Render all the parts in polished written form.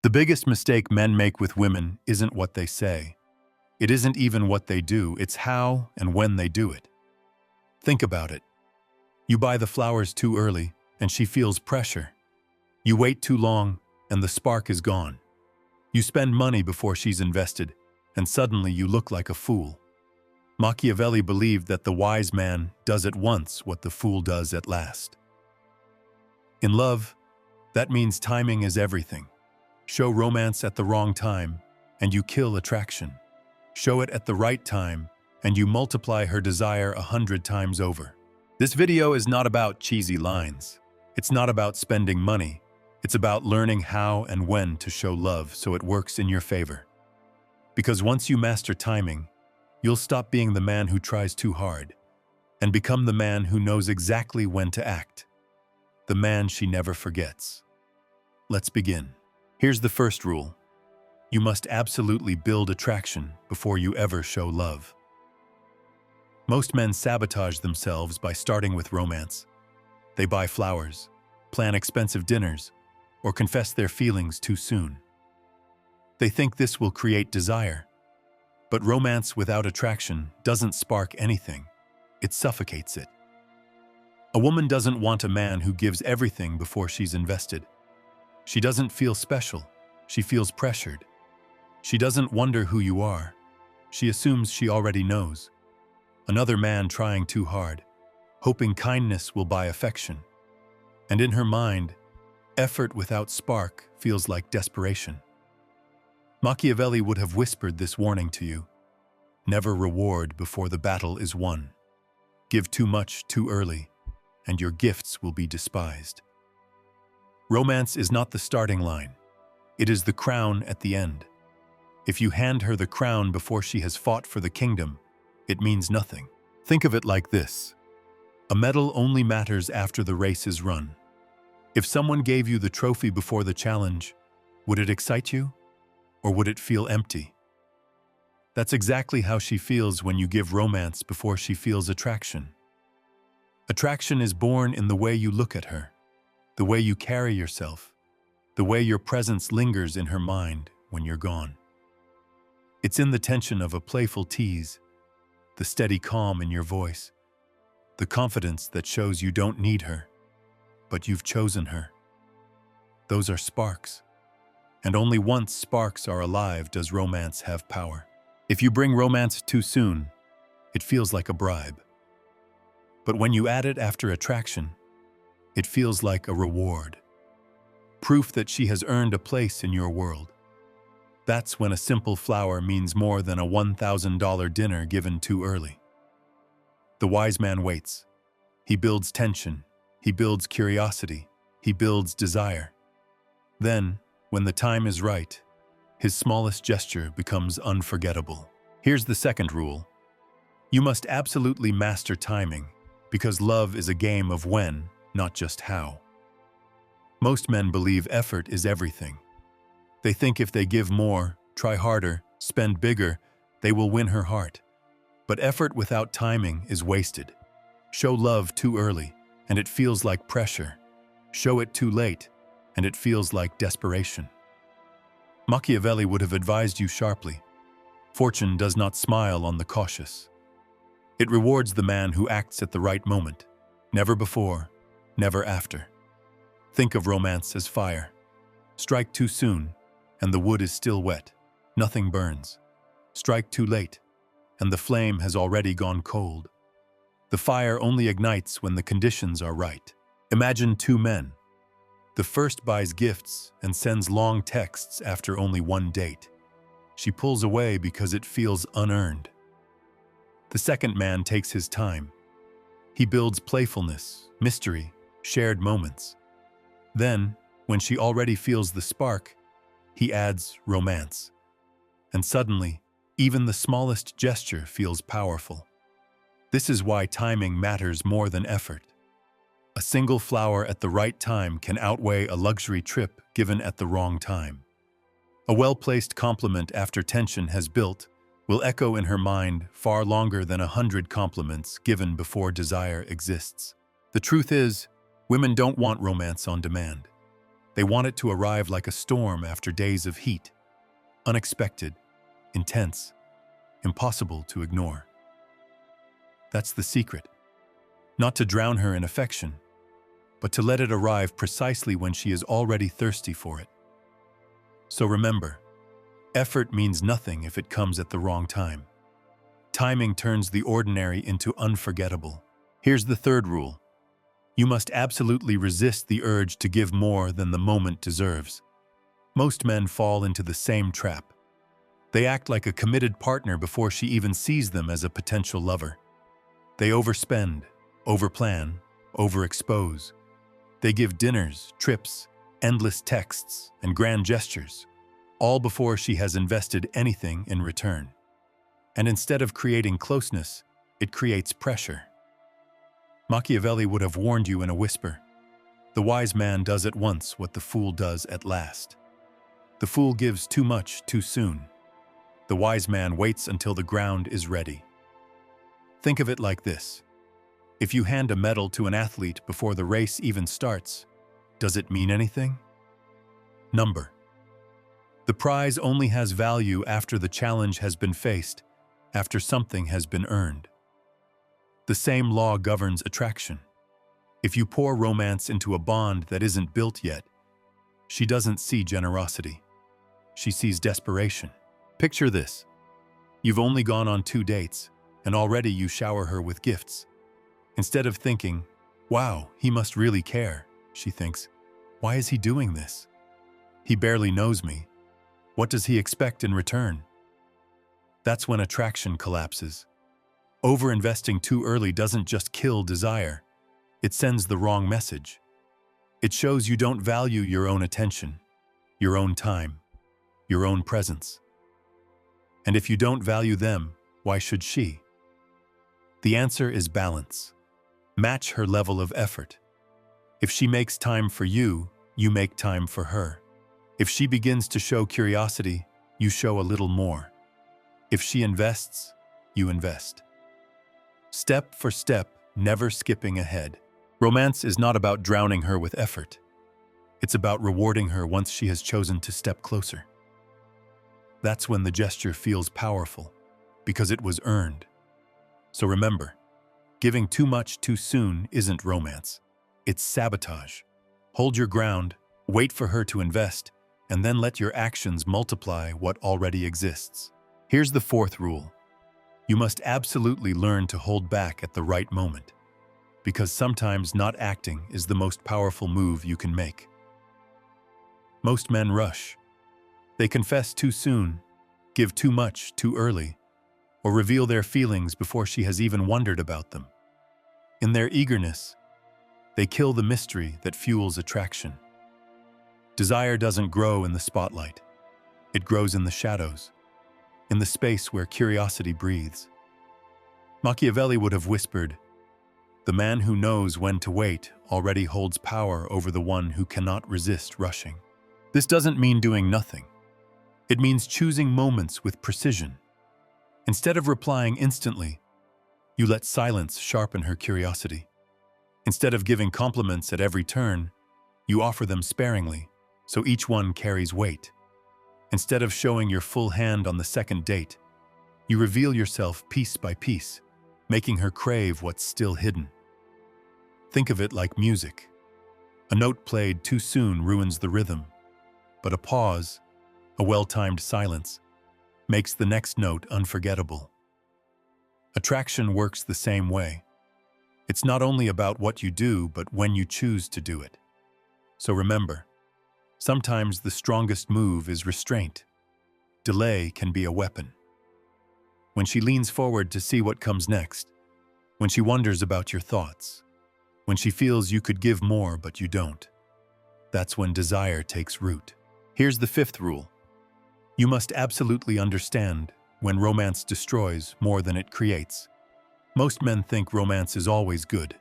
The biggest mistake men make with women isn't what they say. It isn't even what they do, it's how and when they do it. Think about it. You buy the flowers too early, and she feels pressure. You wait too long, and the spark is gone. You spend money before she's invested, and suddenly you look like a fool. Machiavelli believed that the wise man does at once what the fool does at last. In love, that means timing is everything. Show romance at the wrong time, and you kill attraction. Show it at the right time, and you multiply her desire 100 times over. This video is not about cheesy lines. It's not about spending money. It's about learning how and when to show love so it works in your favor. Because once you master timing, you'll stop being the man who tries too hard and become the man who knows exactly when to act. The man she never forgets. Let's begin. Here's the first rule. You must absolutely build attraction before you ever show love. Most men sabotage themselves by starting with romance. They buy flowers, plan expensive dinners, or confess their feelings too soon. They think this will create desire. But romance without attraction doesn't spark anything. It suffocates it. A woman doesn't want a man who gives everything before she's invested. She doesn't feel special. She feels pressured. She doesn't wonder who you are. She assumes she already knows. Another man trying too hard, hoping kindness will buy affection. And in her mind, effort without spark feels like desperation. Machiavelli would have whispered this warning to you. Never reward before the battle is won. Give too much too early, and your gifts will be despised. Romance is not the starting line. It is the crown at the end. If you hand her the crown before she has fought for the kingdom, it means nothing. Think of it like this. A medal only matters after the race is run. If someone gave you the trophy before the challenge, would it excite you? Or would it feel empty? That's exactly how she feels when you give romance before she feels attraction. Attraction is born in the way you look at her, the way you carry yourself, the way your presence lingers in her mind when you're gone. It's in the tension of a playful tease, the steady calm in your voice, the confidence that shows you don't need her, but you've chosen her. Those are sparks. And only once sparks are alive does romance have power. If you bring romance too soon, it feels like a bribe. But when you add it after attraction, it feels like a reward. Proof that she has earned a place in your world. That's when a simple flower means more than a $1,000 dinner given too early. The wise man waits. He builds tension. He builds curiosity. He builds desire. Then, when the time is right, his smallest gesture becomes unforgettable. Here's the second rule. You must absolutely master timing, because love is a game of when, not just how. Most men believe effort is everything. They think if they give more, try harder, spend bigger, they will win her heart. But effort without timing is wasted. Show love too early, and it feels like pressure. Show it too late, and it feels like desperation. Machiavelli would have advised you sharply. Fortune does not smile on the cautious. It rewards the man who acts at the right moment, never before, never after. Think of romance as fire. Strike too soon, and the wood is still wet. Nothing burns. Strike too late, and the flame has already gone cold. The fire only ignites when the conditions are right. Imagine two men. The first buys gifts and sends long texts after only one date. She pulls away because it feels unearned. The second man takes his time. He builds playfulness, mystery, shared moments. Then, when she already feels the spark, he adds romance. And suddenly, even the smallest gesture feels powerful. This is why timing matters more than effort. A single flower at the right time can outweigh a luxury trip given at the wrong time. A well-placed compliment after tension has built will echo in her mind far longer than 100 compliments given before desire exists. The truth is, women don't want romance on demand. They want it to arrive like a storm after days of heat, unexpected, intense, impossible to ignore. That's the secret. Not to drown her in affection, but to let it arrive precisely when she is already thirsty for it. So remember, effort means nothing if it comes at the wrong time. Timing turns the ordinary into unforgettable. Here's the third rule. You must absolutely resist the urge to give more than the moment deserves. Most men fall into the same trap. They act like a committed partner before she even sees them as a potential lover. They overspend, overplan, overexpose. They give dinners, trips, endless texts, and grand gestures, all before she has invested anything in return. And instead of creating closeness, it creates pressure. Machiavelli would have warned you in a whisper. The wise man does at once what the fool does at last. The fool gives too much too soon. The wise man waits until the ground is ready. Think of it like this. If you hand a medal to an athlete before the race even starts, does it mean anything? Number. The prize only has value after the challenge has been faced, after something has been earned. The same law governs attraction. If you pour romance into a bond that isn't built yet, she doesn't see generosity. She sees desperation. Picture this. You've only gone on 2 dates, and already you shower her with gifts. Instead of thinking, "Wow, he must really care," she thinks, "Why is he doing this? He barely knows me. What does he expect in return?" That's when attraction collapses. Overinvesting too early doesn't just kill desire. It sends the wrong message. It shows you don't value your own attention, your own time, your own presence. And if you don't value them, why should she? The answer is balance. Match her level of effort. If she makes time for you, you make time for her. If she begins to show curiosity, you show a little more. If she invests, you invest. Step for step, never skipping ahead. Romance is not about drowning her with effort. It's about rewarding her once she has chosen to step closer. That's when the gesture feels powerful, because it was earned. So remember, giving too much too soon isn't romance. It's sabotage. Hold your ground, wait for her to invest, and then let your actions multiply what already exists. Here's the fourth rule. You must absolutely learn to hold back at the right moment, because sometimes not acting is the most powerful move you can make. Most men rush. They confess too soon, give too much too early, or reveal their feelings before she has even wondered about them. In their eagerness, they kill the mystery that fuels attraction. Desire doesn't grow in the spotlight. It grows in the shadows, in the space where curiosity breathes. Machiavelli would have whispered, "The man who knows when to wait already holds power over the one who cannot resist rushing." This doesn't mean doing nothing. It means choosing moments with precision. Instead of replying instantly, you let silence sharpen her curiosity. Instead of giving compliments at every turn, you offer them sparingly, so each one carries weight. Instead of showing your full hand on the second date, you reveal yourself piece by piece, making her crave what's still hidden. Think of it like music. A note played too soon ruins the rhythm, but a pause, a well-timed silence, makes the next note unforgettable. Attraction works the same way. It's not only about what you do, but when you choose to do it. So remember, sometimes the strongest move is restraint. Delay can be a weapon. When she leans forward to see what comes next, when she wonders about your thoughts, when she feels you could give more but you don't, that's when desire takes root. Here's the fifth rule. You must absolutely understand when romance destroys more than it creates. Most men think romance is always good.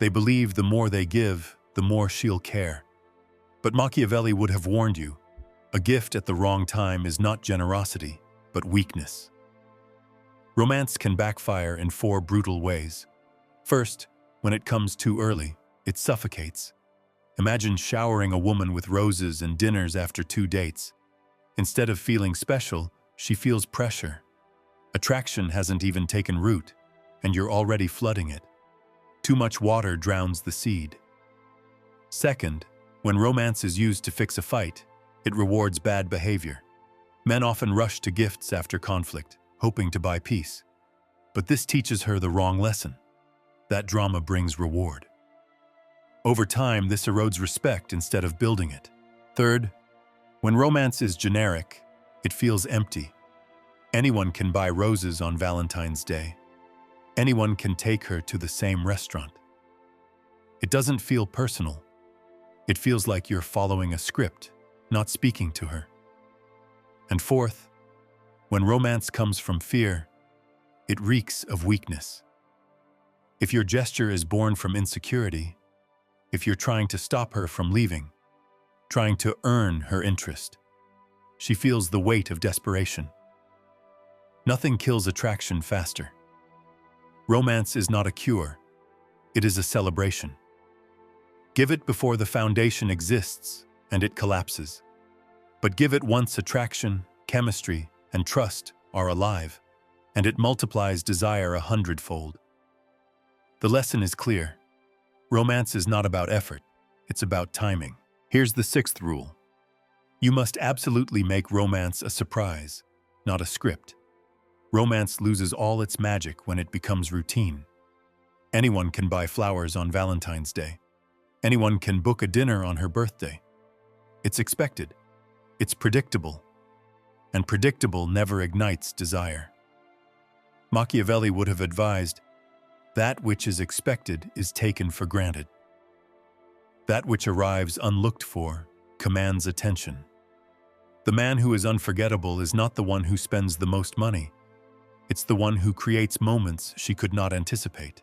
They believe the more they give, the more she'll care. But Machiavelli would have warned you, a gift at the wrong time is not generosity, but weakness. Romance can backfire in 4 brutal ways. First, when it comes too early, it suffocates. Imagine showering a woman with roses and dinners after 2 dates. Instead of feeling special, she feels pressure. Attraction hasn't even taken root, and you're already flooding it. Too much water drowns the seed. Second, when romance is used to fix a fight, it rewards bad behavior. Men often rush to gifts after conflict, hoping to buy peace. But this teaches her the wrong lesson. That drama brings reward. Over time, this erodes respect instead of building it. Third, when romance is generic, it feels empty. Anyone can buy roses on Valentine's Day. Anyone can take her to the same restaurant. It doesn't feel personal. It feels like you're following a script, not speaking to her. And fourth, when romance comes from fear, it reeks of weakness. If your gesture is born from insecurity, if you're trying to stop her from leaving, trying to earn her interest, she feels the weight of desperation. Nothing kills attraction faster. Romance is not a cure. It is a celebration. Give it before the foundation exists, and it collapses. But give it once attraction, chemistry, and trust are alive, and it multiplies desire 100-fold. The lesson is clear. Romance is not about effort, it's about timing. Here's the 6th rule. You must absolutely make romance a surprise, not a script. Romance loses all its magic when it becomes routine. Anyone can buy flowers on Valentine's Day. Anyone can book a dinner on her birthday. It's expected. It's predictable. And predictable never ignites desire. Machiavelli would have advised, that which is expected is taken for granted. That which arrives unlooked for commands attention. The man who is unforgettable is not the one who spends the most money. It's the one who creates moments she could not anticipate.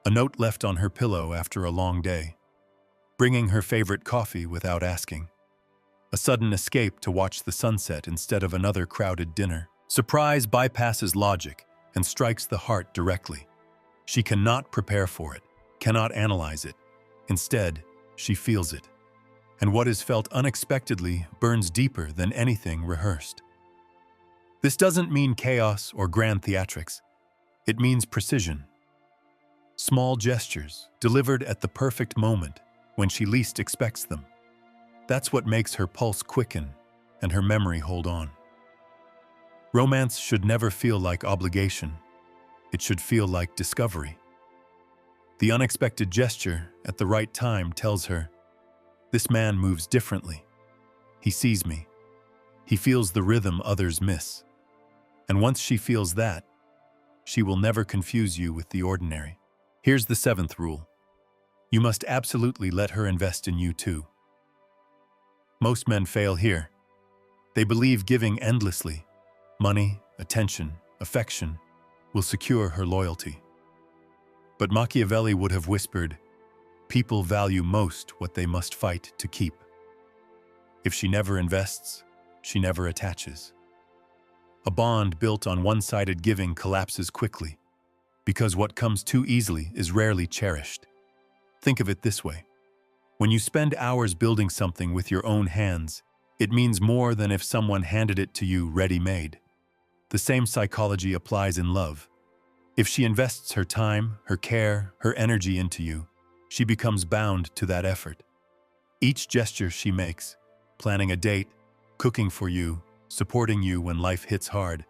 A note left on her pillow after a long day. Bringing her favorite coffee without asking. A sudden escape to watch the sunset instead of another crowded dinner. Surprise bypasses logic and strikes the heart directly. She cannot prepare for it, cannot analyze it. Instead, she feels it. And what is felt unexpectedly burns deeper than anything rehearsed. This doesn't mean chaos or grand theatrics. It means precision. Small gestures, delivered at the perfect moment when she least expects them. That's what makes her pulse quicken and her memory hold on. Romance should never feel like obligation. It should feel like discovery. The unexpected gesture at the right time tells her, this man moves differently. He sees me. He feels the rhythm others miss. And once she feels that, she will never confuse you with the ordinary. Here's the 7th rule. You must absolutely let her invest in you too. Most men fail here. They believe giving endlessly, money, attention, affection, will secure her loyalty. But Machiavelli would have whispered, people value most what they must fight to keep. If she never invests, she never attaches. A bond built on one-sided giving collapses quickly, because what comes too easily is rarely cherished. Think of it this way. When you spend hours building something with your own hands, it means more than if someone handed it to you ready-made. The same psychology applies in love. If she invests her time, her care, her energy into you, she becomes bound to that effort. Each gesture she makes, planning a date, cooking for you, supporting you when life hits hard,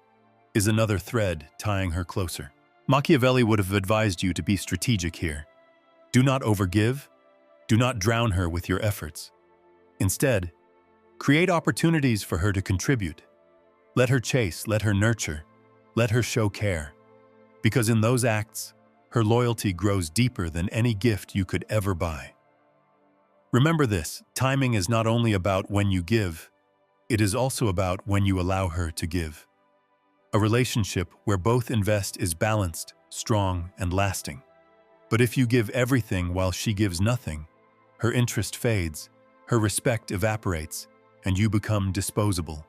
is another thread tying her closer. Machiavelli would have advised you to be strategic here. Do not overgive. Do not drown her with your efforts. Instead, create opportunities for her to contribute. Let her chase, let her nurture, let her show care. Because in those acts, her loyalty grows deeper than any gift you could ever buy. Remember this, timing is not only about when you give, it is also about when you allow her to give. A relationship where both invest is balanced, strong, and lasting. But if you give everything while she gives nothing, her interest fades, her respect evaporates, and you become disposable.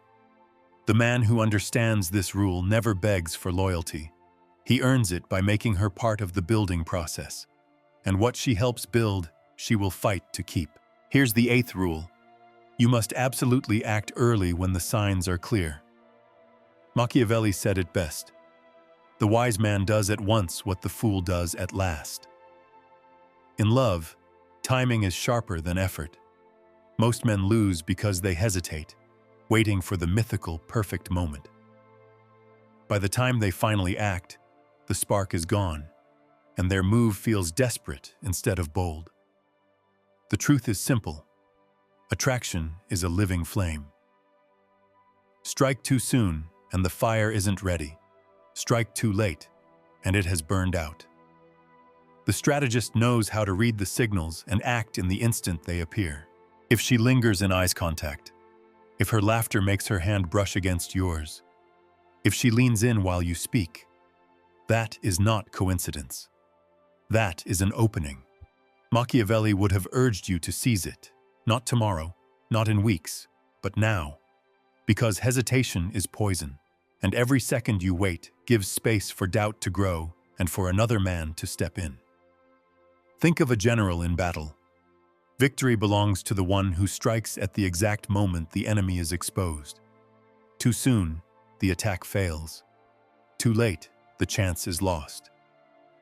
The man who understands this rule never begs for loyalty. He earns it by making her part of the building process. And what she helps build, she will fight to keep. Here's the 8th rule. You must absolutely act early when the signs are clear. Machiavelli said it best. The wise man does at once what the fool does at last. In love, timing is sharper than effort. Most men lose because they hesitate, waiting for the mythical, perfect moment. By the time they finally act, the spark is gone, and their move feels desperate instead of bold. The truth is simple. Attraction is a living flame. Strike too soon, and the fire isn't ready. Strike too late, and it has burned out. The strategist knows how to read the signals and act in the instant they appear. If she lingers in eyes contact, if her laughter makes her hand brush against yours, if she leans in while you speak, that is not coincidence. That is an opening. Machiavelli would have urged you to seize it, not tomorrow, not in weeks, but now, because hesitation is poison, and every second you wait gives space for doubt to grow and for another man to step in. Think of a general in battle. Victory belongs to the one who strikes at the exact moment the enemy is exposed. Too soon, the attack fails. Too late, the chance is lost.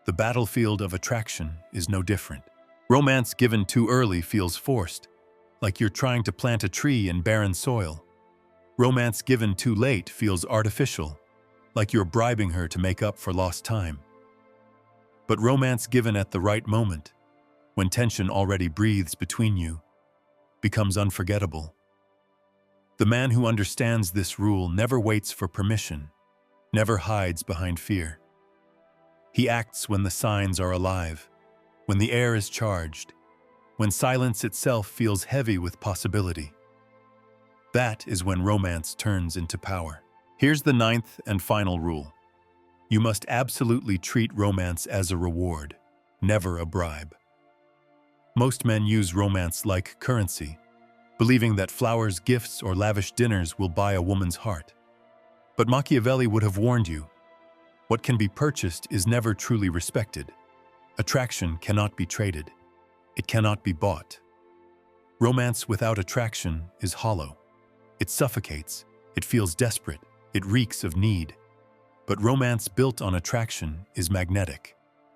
The battlefield of attraction is no different. Romance given too early feels forced, like you're trying to plant a tree in barren soil. Romance given too late feels artificial, like you're bribing her to make up for lost time. But romance given at the right moment, when tension already breathes between you, becomes unforgettable. The man who understands this rule never waits for permission, never hides behind fear. He acts when the signs are alive, when the air is charged, when silence itself feels heavy with possibility. That is when romance turns into power. Here's the 9th and final rule. You must absolutely treat romance as a reward, never a bribe. Most men use romance like currency, believing that flowers, gifts, or lavish dinners will buy a woman's heart. But Machiavelli would have warned you, what can be purchased is never truly respected. Attraction cannot be traded. It cannot be bought. Romance without attraction is hollow. It suffocates, it feels desperate, it reeks of need. But romance built on attraction is magnetic.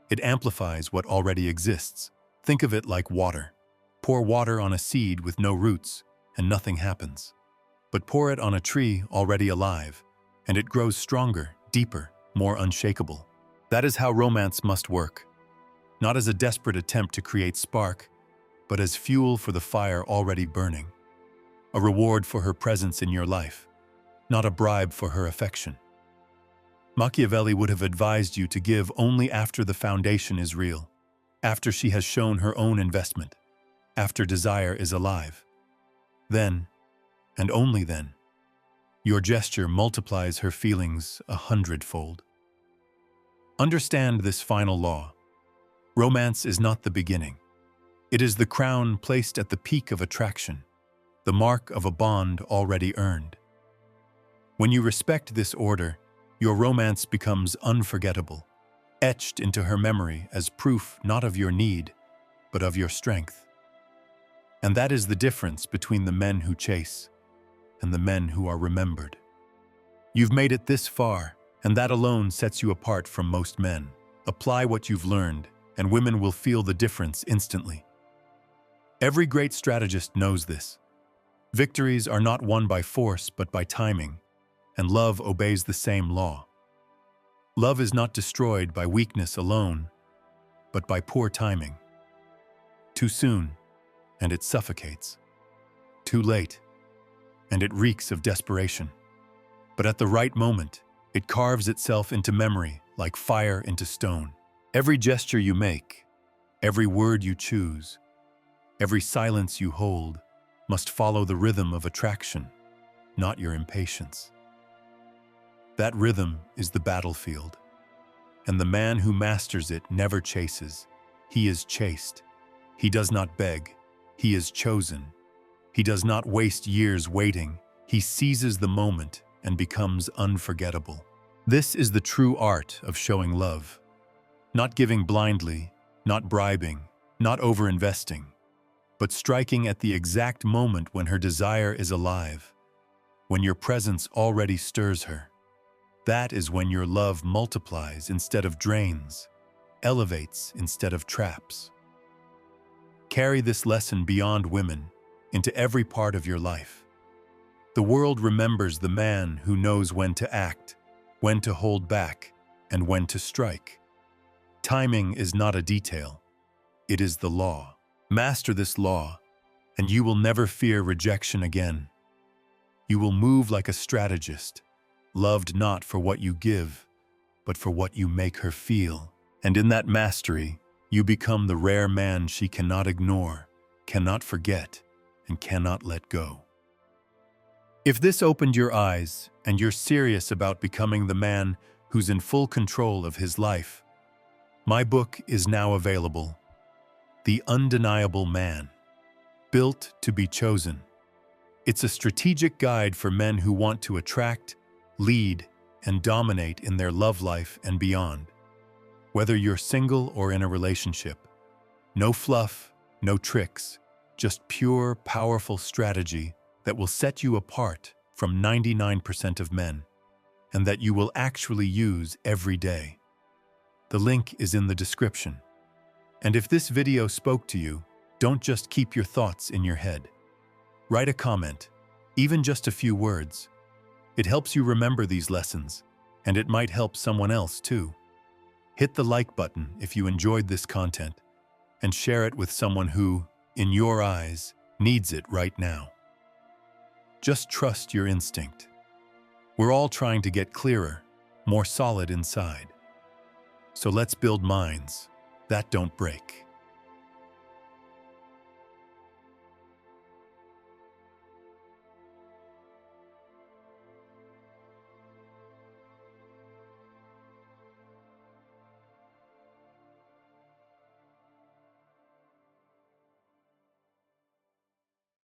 It amplifies what already exists. Think of it like water. Pour water on a seed with no roots, and nothing happens. But pour it on a tree already alive, and it grows stronger, deeper, more unshakable. That is how romance must work. Not as a desperate attempt to create spark, but as fuel for the fire already burning. A reward for her presence in your life, not a bribe for her affection. Machiavelli would have advised you to give only after the foundation is real, after she has shown her own investment, after desire is alive. Then, and only then, your gesture multiplies her feelings 100-fold. Understand this final law. Romance is not the beginning. It is the crown placed at the peak of attraction, the mark of a bond already earned. When you respect this order, your romance becomes unforgettable, etched into her memory as proof not of your need, but of your strength. And that is the difference between the men who chase and the men who are remembered. You've made it this far, and that alone sets you apart from most men. Apply what you've learned, and women will feel the difference instantly. Every great strategist knows this. Victories are not won by force, but by timing, and love obeys the same law. Love is not destroyed by weakness alone, but by poor timing. Too soon, and it suffocates. Too late, and it reeks of desperation. But at the right moment, it carves itself into memory like fire into stone. Every gesture you make, every word you choose, every silence you hold must follow the rhythm of attraction, not your impatience. That rhythm is the battlefield, and the man who masters it never chases. He is chased. He does not beg. He is chosen. He does not waste years waiting. He seizes the moment and becomes unforgettable. This is the true art of showing love. Not giving blindly, not bribing, not overinvesting, but striking at the exact moment when her desire is alive, when your presence already stirs her. That is when your love multiplies instead of drains, elevates instead of traps. Carry this lesson beyond women, into every part of your life. The world remembers the man who knows when to act, when to hold back, and when to strike. Timing is not a detail. It is the law. Master this law, and you will never fear rejection again. You will move like a strategist, loved not for what you give, but for what you make her feel. And in that mastery, you become the rare man she cannot ignore, cannot forget, and cannot let go. If this opened your eyes and you're serious about becoming the man who's in full control of his life, my book is now available. The Undeniable Man, Built to be Chosen. It's a strategic guide for men who want to attract, lead, and dominate in their love life and beyond. Whether you're single or in a relationship, no fluff, no tricks, just pure, powerful strategy that will set you apart from 99% of men, and that you will actually use every day. The link is in the description. And if this video spoke to you, don't just keep your thoughts in your head. Write a comment, even just a few words. It helps you remember these lessons, and it might help someone else too. Hit the like button if you enjoyed this content, and share it with someone who, in your eyes, needs it right now. Just trust your instinct. We're all trying to get clearer, more solid inside. So let's build minds that don't break.